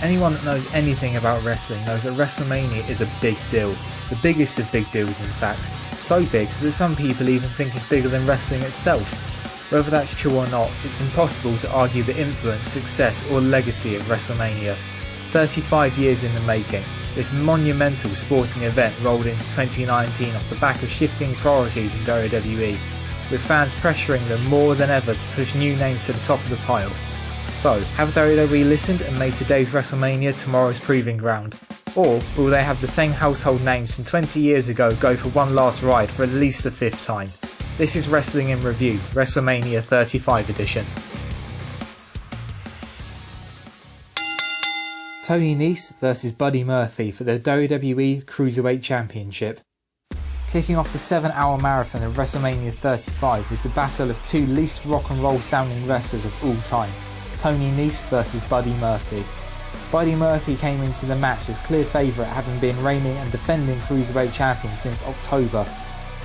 Anyone that knows anything about wrestling knows that WrestleMania is a big deal. The biggest of big deals, in fact. So big that some people even think it's bigger than wrestling itself. Whether that's true or not, it's impossible to argue the influence, success or legacy of WrestleMania. 35 years in the making, this monumental sporting event rolled into 2019 off the back of shifting priorities in WWE, with fans pressuring them more than ever to push new names to the top of the pile. So, have WWE listened and made today's WrestleMania tomorrow's proving ground? Or will they have the same household names from 20 years ago go for one last ride for at least the 5th time? This is Wrestling in Review, WrestleMania 35 edition. Tony Nese vs Buddy Murphy for the WWE Cruiserweight Championship. Kicking off the 7-hour marathon of WrestleMania 35 was the battle of two least rock and roll sounding wrestlers of all time, Tony Nese vs Buddy Murphy. Buddy Murphy came into the match as clear favourite, having been reigning and defending Cruiserweight champion since October.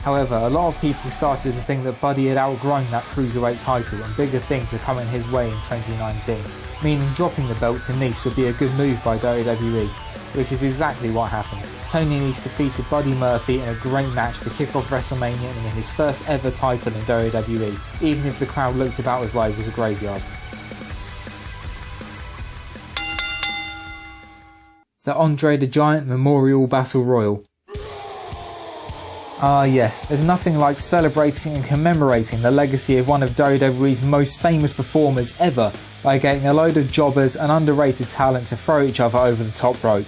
However, a lot of people started to think that Buddy had outgrown that Cruiserweight title and bigger things are coming his way in 2019, meaning dropping the belt to Nese would be a good move by WWE, which is exactly what happened. Tony Nese defeated Buddy Murphy in a great match to kick off WrestleMania and win his first ever title in WWE, even if the crowd looked about as live as a graveyard. The Andre the Giant Memorial Battle Royal. Ah yes, there's nothing like celebrating and commemorating the legacy of one of WWE's most famous performers ever by getting a load of jobbers and underrated talent to throw each other over the top rope.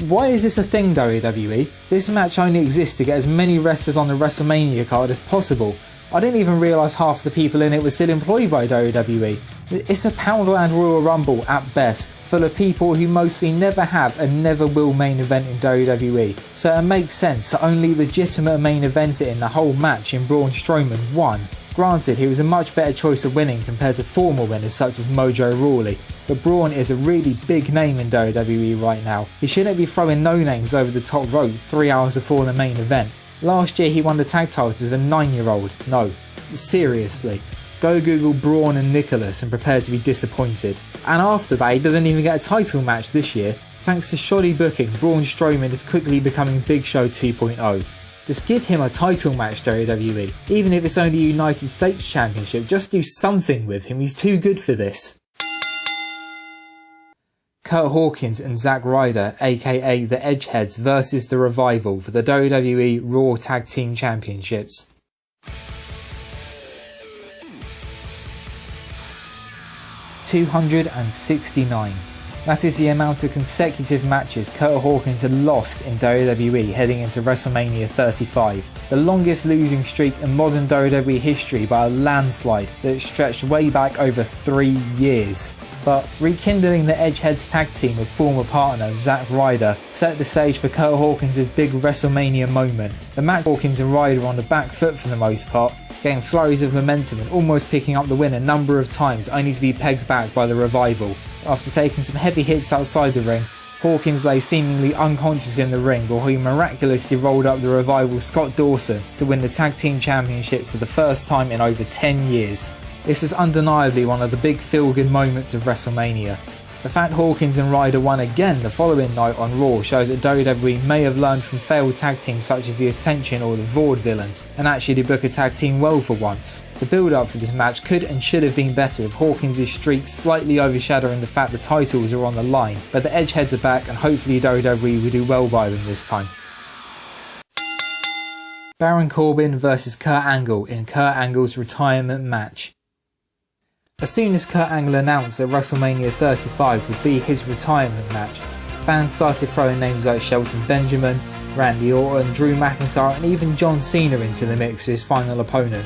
Why is this a thing, WWE? This match only exists to get as many wrestlers on the WrestleMania card as possible. I didn't even realise half the people in it were still employed by WWE. It's a Poundland Royal Rumble at best, full of people who mostly never have and never will main event in WWE, so it makes sense that only legitimate main eventer in the whole match in Braun Strowman won. Granted, he was a much better choice of winning compared to former winners such as Mojo Rawley, but Braun is a really big name in WWE right now. He shouldn't be throwing no-names over the top rope 3 hours before the main event. Last year he won the tag titles as a 9-year-old. No, seriously. Go Google Braun and Nicholas and prepare to be disappointed. And after that, he doesn't even get a title match this year. Thanks to shoddy booking, Braun Strowman is quickly becoming Big Show 2.0. Just give him a title match, WWE. Even if it's only a United States Championship, just do something with him, he's too good for this. Kurt Hawkins and Zack Ryder, aka the Edgeheads, versus The Revival for the WWE Raw Tag Team Championships. $269. That is the amount of consecutive matches Kurt Hawkins had lost in WWE heading into WrestleMania 35, the longest losing streak in modern WWE history by a landslide that stretched way back over 3 years. But rekindling the Edgeheads tag team with former partner Zack Ryder set the stage for Kurt Hawkins' big WrestleMania moment. The match Hawkins and Ryder were on the back foot for the most part, getting flurries of momentum and almost picking up the win a number of times, only to be pegged back by The Revival. After taking some heavy hits outside the ring, Hawkins lay seemingly unconscious in the ring before he miraculously rolled up The Revival's Scott Dawson to win the Tag Team Championships for the first time in over 10 years. This was undeniably one of the big feel-good moments of WrestleMania. The fact Hawkins and Ryder won again the following night on Raw shows that WWE may have learned from failed tag teams such as the Ascension or the Vaudevillains and actually book a tag team well for once. The build-up for this match could and should have been better, with Hawkins' streak slightly overshadowing the fact the titles are on the line, but the Edgeheads are back and hopefully WWE will do well by them this time. Baron Corbin vs Kurt Angle in Kurt Angle's retirement match. As soon as Kurt Angle announced that WrestleMania 35 would be his retirement match, fans started throwing names like Shelton Benjamin, Randy Orton, Drew McIntyre and even John Cena into the mix for his final opponent.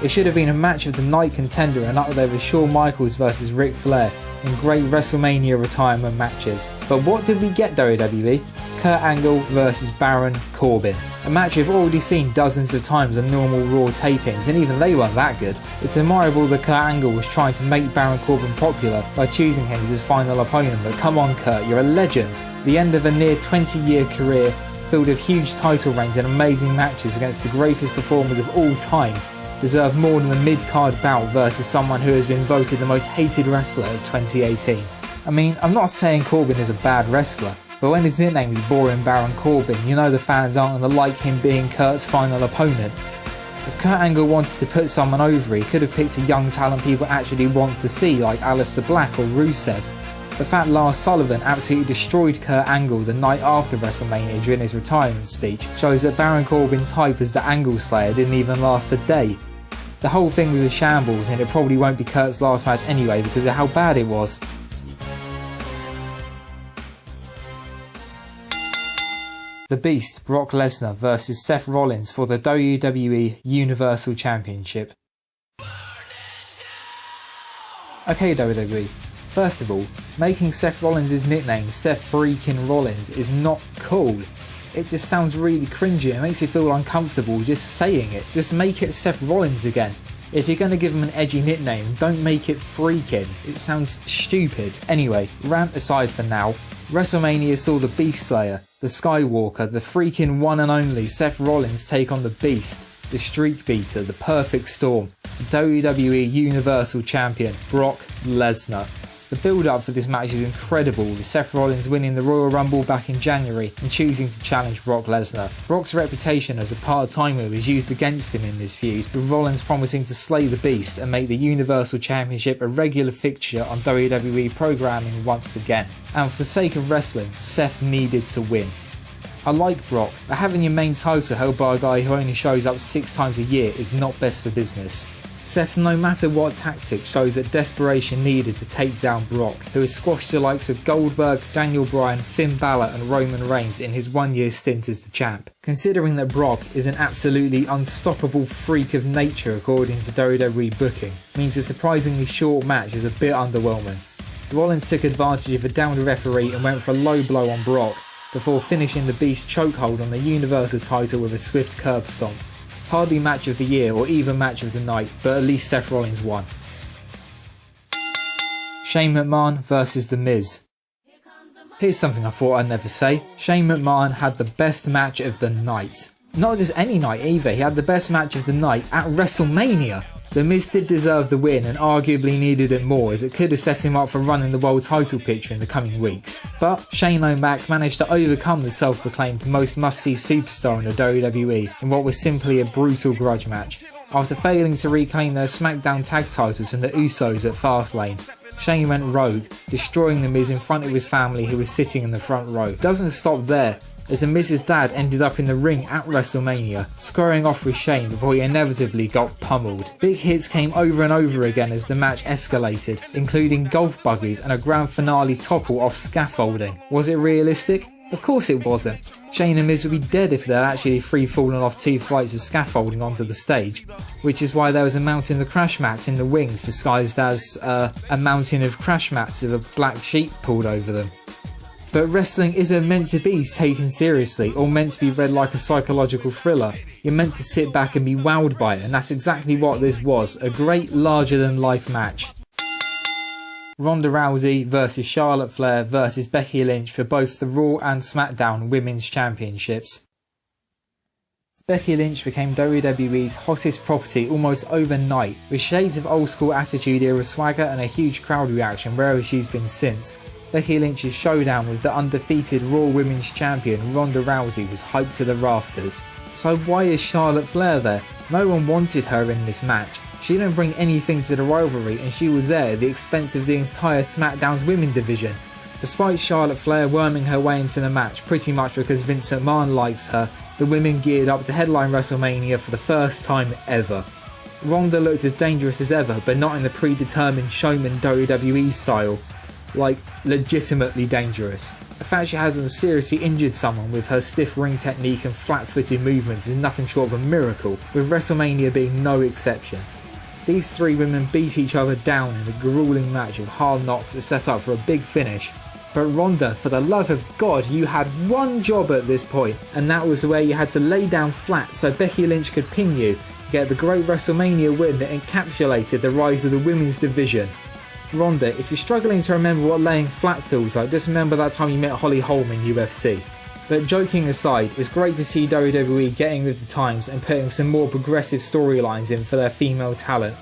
It should have been a match of the night contender and up there with Shawn Michaels vs Ric Flair in great WrestleMania retirement matches. But what did we get, WWE? Kurt Angle vs Baron Corbin. A match we've already seen dozens of times on normal Raw tapings, and even they weren't that good. It's admirable that Kurt Angle was trying to make Baron Corbin popular by choosing him as his final opponent, but come on Kurt, you're a legend. The end of a near 20-year career filled with huge title reigns and amazing matches against the greatest performers of all time deserve more than a mid-card bout versus someone who has been voted the most hated wrestler of 2018. I mean, I'm not saying Corbin is a bad wrestler, but when his nickname is Boring Baron Corbin, you know the fans aren't going to like him being Kurt's final opponent. If Kurt Angle wanted to put someone over, he could have picked a young talent people actually want to see, like Aleister Black or Rusev. The fact Lars Sullivan absolutely destroyed Kurt Angle the night after WrestleMania during his retirement speech shows that Baron Corbin's hype as the Angle Slayer didn't even last a day. The whole thing was a shambles, and it probably won't be Kurt's last match anyway because of how bad it was. The Beast Brock Lesnar vs Seth Rollins for the WWE Universal Championship. Okay WWE, first of all, making Seth Rollins' nickname Seth freaking Rollins is not cool. It just sounds really cringy and makes you feel uncomfortable just saying it. Just make it Seth Rollins again. If you're going to give him an edgy nickname, don't make it freaking. It sounds stupid. Anyway, rant aside for now, WrestleMania saw the Beast Slayer, the Skywalker, the freaking one and only Seth Rollins take on the Beast, the Streak Beater, the Perfect Storm, the WWE Universal Champion, Brock Lesnar. The build-up for this match is incredible, with Seth Rollins winning the Royal Rumble back in January and choosing to challenge Brock Lesnar. Brock's reputation as a part-timer was used against him in this feud, with Rollins promising to slay the Beast and make the Universal Championship a regular fixture on WWE programming once again. And for the sake of wrestling, Seth needed to win. I like Brock, but having your main title held by a guy who only shows up 6 times a year is not best for business. Seth's no matter what tactic shows that desperation needed to take down Brock, who has squashed the likes of Goldberg, Daniel Bryan, Finn Balor and Roman Reigns in his 1-year stint as the champ. Considering that Brock is an absolutely unstoppable freak of nature according to WWE booking, means a surprisingly short match is a bit underwhelming. Rollins took advantage of a downed referee and went for a low blow on Brock, before finishing the Beast's chokehold on the Universal title with a swift curb stomp. Hardly match of the year or even match of the night, but at least Seth Rollins won. Shane McMahon vs The Miz. Here's something I thought I'd never say. Shane McMahon had the best match of the night. Not just any night either, he had the best match of the night at WrestleMania. The Miz did deserve the win and arguably needed it more, as it could have set him up for running the world title picture in the coming weeks. But Shane O'Mac managed to overcome the self-proclaimed most must-see superstar in the WWE in what was simply a brutal grudge match. After failing to reclaim their SmackDown tag titles from the Usos at Fastlane, Shane went rogue, destroying The Miz in front of his family who was sitting in the front row. Doesn't stop there, as The Miz's dad ended up in the ring at WrestleMania, squaring off with Shane before he inevitably got pummeled. Big hits came over and over again as the match escalated, including golf buggies and a grand finale topple off scaffolding. Was it realistic? Of course it wasn't. Shane and Miz would be dead if they'd actually free-fallen off 2 flights of scaffolding onto the stage, which is why there was a mountain of crash mats in the wings disguised as a mountain of crash mats with a black sheet pulled over them. But wrestling isn't meant to be taken seriously or meant to be read like a psychological thriller. You're meant to sit back and be wowed by it, and that's exactly what this was, a great larger-than-life match. Ronda Rousey vs Charlotte Flair vs Becky Lynch for both the Raw and SmackDown Women's Championships. Becky Lynch became WWE's hottest property almost overnight, with shades of old school attitude era swagger and a huge crowd reaction wherever she's been since. Becky Lynch's showdown with the undefeated Raw Women's Champion Ronda Rousey was hyped to the rafters. So why is Charlotte Flair there? No one wanted her in this match. She didn't bring anything to the rivalry, and she was there at the expense of the entire SmackDown's women division. Despite Charlotte Flair worming her way into the match pretty much because Vince McMahon likes her, the women geared up to headline WrestleMania for the first time ever. Ronda looked as dangerous as ever, but not in the predetermined showman WWE style. Like, legitimately dangerous. The fact she hasn't seriously injured someone with her stiff ring technique and flat-footed movements is nothing short of a miracle, with WrestleMania being no exception. These 3 women beat each other down in a grueling match of hard knocks that set up for a big finish. But Ronda, for the love of God, you had one job at this point, and that was where you had to lay down flat so Becky Lynch could pin you, get the great WrestleMania win that encapsulated the rise of the women's division. Ronda, if you're struggling to remember what laying flat feels like, just remember that time you met Holly Holm in UFC. But joking aside, it's great to see WWE getting with the times and putting some more progressive storylines in for their female talent.